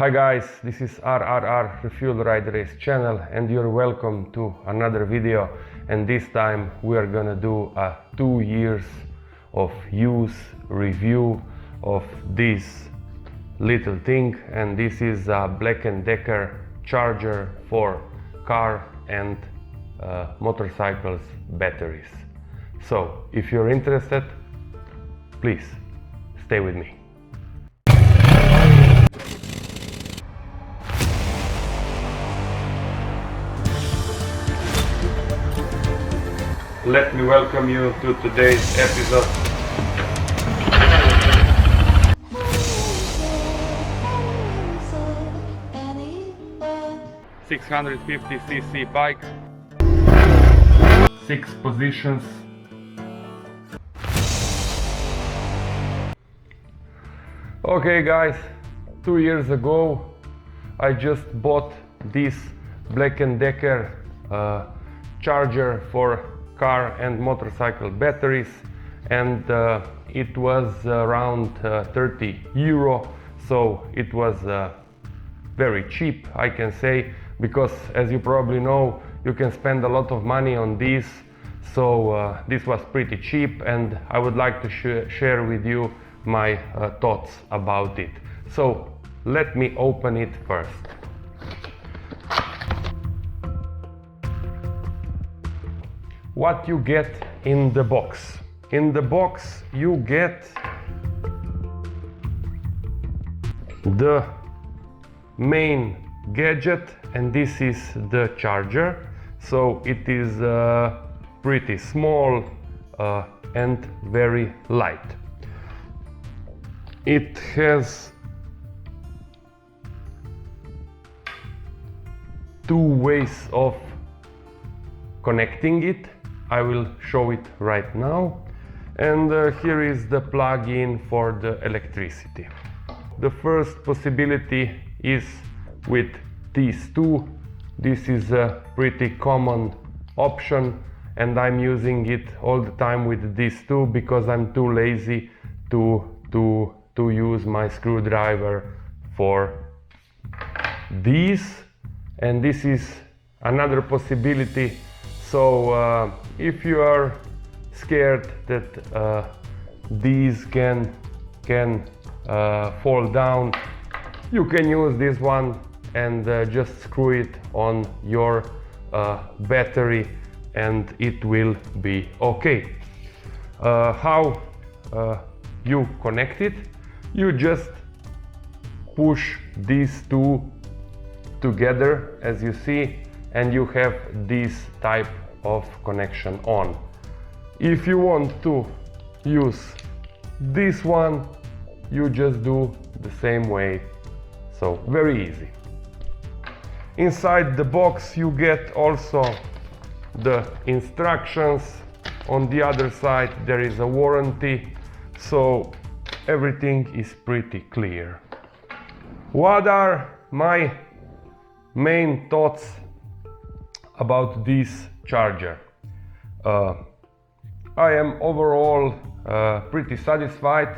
Hi guys, this is Refuel Ride Race channel and you're welcome to another video, and this time we are gonna do a 2 years of use review of this little thing, and this is a Black Decker charger for car and motorcycles batteries. So if you're interested, please stay with me. Let me welcome you to today's episode. ...650cc bike, 6 positions. Okay guys, 2 years ago I just bought this Black Decker charger for car and motorcycle batteries, and it was around 30 euro, so it was very cheap, I can say, because as you probably know, you can spend a lot of money on this, so this was pretty cheap, and I would like to share with you my thoughts about it. So let me open it first. What you get in the box? In the box you get the main gadget, and this is the charger. So it is pretty small and very light. It has 2 ways of connecting it. I will show it right now, and here is the plug-in for the electricity. The first possibility is with these two. This is a pretty common option, and I'm using it all the time with these two because I'm too lazy to use my screwdriver for these. And this is another possibility. So if you are scared that these can fall down, you can use this one and just screw it on your battery and it will be okay. How you connect it? You just push these two together, as you see, and you have this type of connection on. If you want to use this one, you just do the same way. So very easy. Inside the box you get also the instructions. On the other side there is a warranty, so everything is pretty clear. What are my main thoughts about this charger? I am overall pretty satisfied,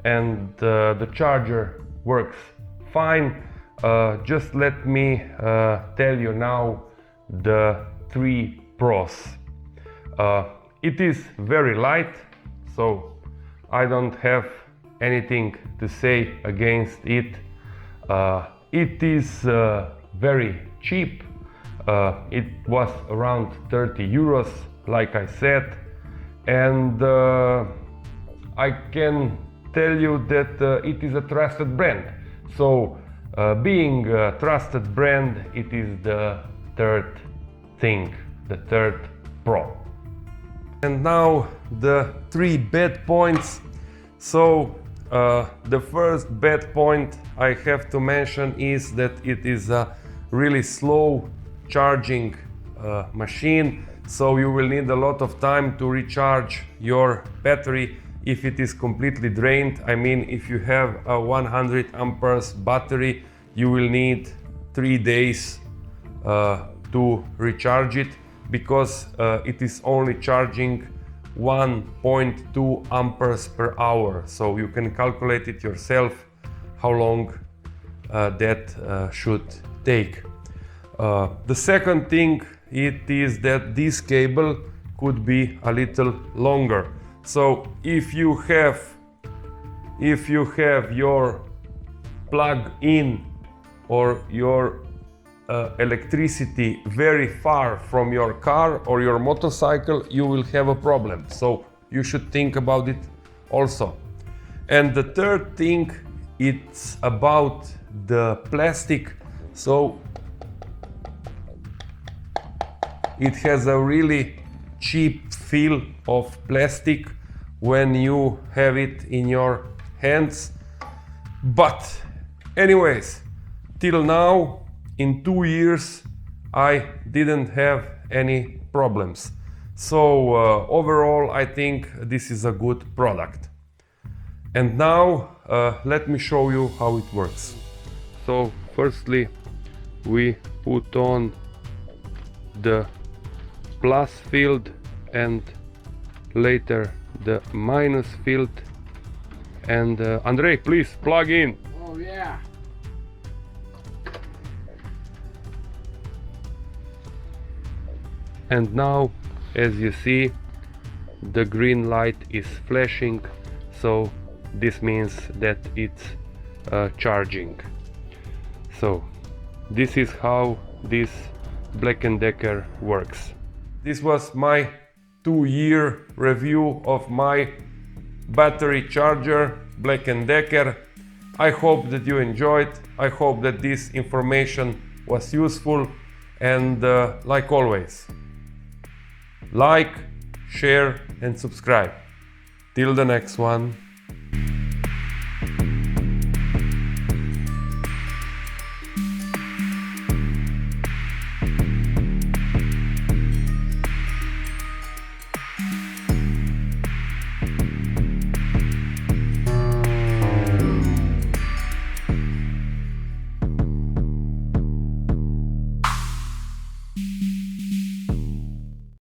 and the charger works fine. Just let me tell you now the 3 pros. It is very light, so I don't have anything to say against it. It is very cheap. It was around 30 euros, like I said, and I can tell you that it is a trusted brand. So being a trusted brand, it is the third thing, the third pro. And now the 3 bad points. So the first bad point I have to mention is that it is a really slow charging machine, so you will need a lot of time to recharge your battery if it is completely drained. I mean, if you have a 100 amperes battery, you will need 3 days to recharge it, because it is only charging 1.2 amperes per hour. So you can calculate it yourself how long that should take. The second thing it is that this cable could be a little longer. So if you have your plug in or your electricity very far from your car or your motorcycle, you will have a problem. So you should think about it also. And the third thing, it's about the plastic. So it has a really cheap feel of plastic when you have it in your hands. But anyways, till now, in 2 years, I didn't have any problems. So overall, I think this is a good product. And now let me show you how it works. So firstly, we put on the plus field and later the minus field. And Andrei, please plug in. Oh yeah. And now, as you see, the green light is flashing, so this means that it's charging. So this is how this Black Decker works. This was my 2-year review of my battery charger Black Decker. I hope that you enjoyed. I hope that this information was useful, and like always, like, share and subscribe. Till the next one.